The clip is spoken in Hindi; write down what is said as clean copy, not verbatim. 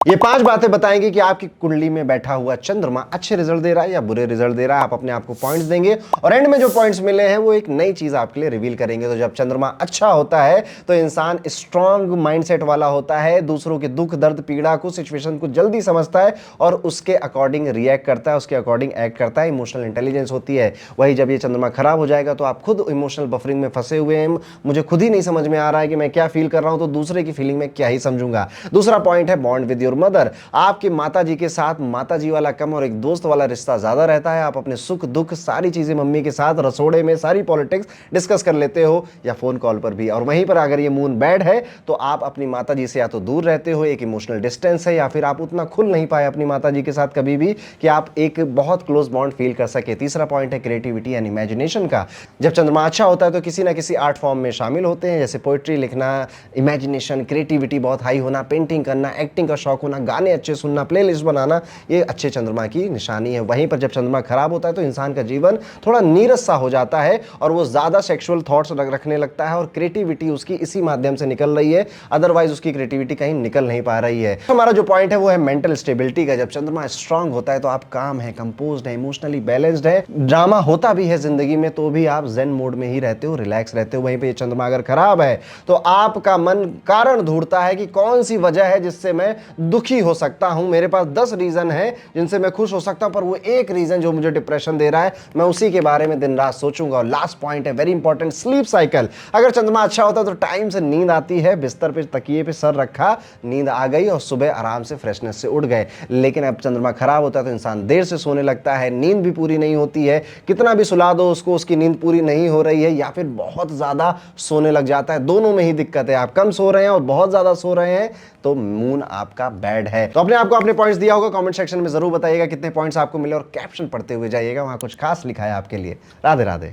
ये 5 बातें बताएंगे कि आपकी कुंडली में बैठा हुआ चंद्रमा अच्छे रिजल्ट दे रहा है या बुरे रिजल्ट दे रहा है। आप अपने आप को पॉइंट्स देंगे और एंड में जो पॉइंट्स मिले हैं वो एक नई चीज आपके लिए रिवील करेंगे। तो जब चंद्रमा अच्छा होता है तो इंसान स्ट्रांग माइंडसेट वाला होता है, दूसरों के दुख दर्द पीड़ा को सिचुएशन को जल्दी समझता है और उसके अकॉर्डिंग रिएक्ट करता है, उसके अकॉर्डिंग एक्ट करता है। इमोशनल इंटेलिजेंस होती है। वही जब ये चंद्रमा खराब हो जाएगा तो आप खुद इमोशनल बफरिंग में फंसे हुए हैं, मुझे खुद ही नहीं समझ में आ रहा है कि मैं क्या फील कर रहा हूं, तो दूसरे की फीलिंग में क्या ही समझूंगा। दूसरा पॉइंट है बॉन्ड विद योर मदर। आपकी माता जी के साथ माता जी वाला कम और एक दोस्त वाला रिश्ता ज्यादा रहता है। आप अपने सुख दुख सारी चीजें मम्मी के साथ रसोड़े में सारी पॉलिटिक्स डिस्कस कर लेते हो या फोन कॉल पर भी। और वहीं पर अगर ये मून बैड है तो आप अपनी माता जी से या तो दूर रहते हो, एक इमोशनल डिस्टेंस है, या फिर आप उतना खुल नहीं पाए अपनी माता जी के साथ कभी भी कि आप एक बहुत क्लोज बॉन्ड फील कर सके। तीसरा पॉइंट है क्रिएटिविटी एंड इमेजिनेशन का। जब चंद्रमा अच्छा होता है तो किसी ना किसी आर्ट फॉर्म में शामिल होते हैं, जैसे पोइट्री लिखना, इमेजिनेशन क्रिएटिविटी बहुत हाई होना, पेंटिंग करना, एक्टिंग का शौक होना, गाने अच्छे सुनना, प्लेलिस्ट बनाना, ये अच्छे चंद्रमा की निशानी है। वहीं पर जब चंद्रमा खराब होता है तो इंसान का जीवन थोड़ा नीरस सा हो जाता है और वो ज्यादा सेक्सुअल थॉट्स रखने लगता है और क्रिएटिविटी उसकी इसी माध्यम से निकल रही है, अदरवाइज उसकी क्रिएटिविटी कहीं निकल नहीं पा रही है। तो हमारा जो पॉइंट है वो है मेंटल स्टेबिलिटी का। जब चंद्रमा स्ट्रांग होता है तो आप काम है, कंपोज्ड है, इमोशनली बैलेंस्ड है, ड्रामा होता भी है जिंदगी में तो भी आप जेन मोड में ही रहते हो, रिलैक्स रहते हो। वहीं पे चंद्रमा अगर खराब है तो आपका मन कारण ढूंढता है कि कौन सी वजह है जिससे मैं दुखी हो सकता हूं। मेरे पास 10 रीजन है जिनसे मैं खुश हो सकता हूं, पर वो एक रीजन जो मुझे डिप्रेशन दे रहा है, मैं उसी के बारे में दिन रात सोचूंगा। और लास्ट पॉइंट है वेरी इंपॉर्टेंट, स्लीप साइकिल। अगर चंद्रमा अच्छा होता है तो टाइम से नींद आती है, बिस्तर पे तकिए पे सर रखा, नींद आ गई और सुबह आराम से फ्रेशनेस से उठ गए। लेकिन अब चंद्रमा खराब होता है तो इंसान देर से सोने लगता है, नींद भी पूरी नहीं होती है, कितना भी सुला दो उसको उसकी नींद पूरी नहीं हो रही है, या फिर बहुत ज्यादा सोने लग जाता है। दोनों में ही दिक्कत है, आप कम सो रहे हैं और बहुत ज्यादा सो रहे हैं तो मून आपका बैड है। तो अपने आपको अपने पॉइंट्स दिया होगा, कमेंट सेक्शन में जरूर बताइएगा कितने पॉइंट्स आपको मिले और कैप्शन पढ़ते हुए जाइएगा, वहां कुछ खास लिखा है आपके लिए। राधे राधे।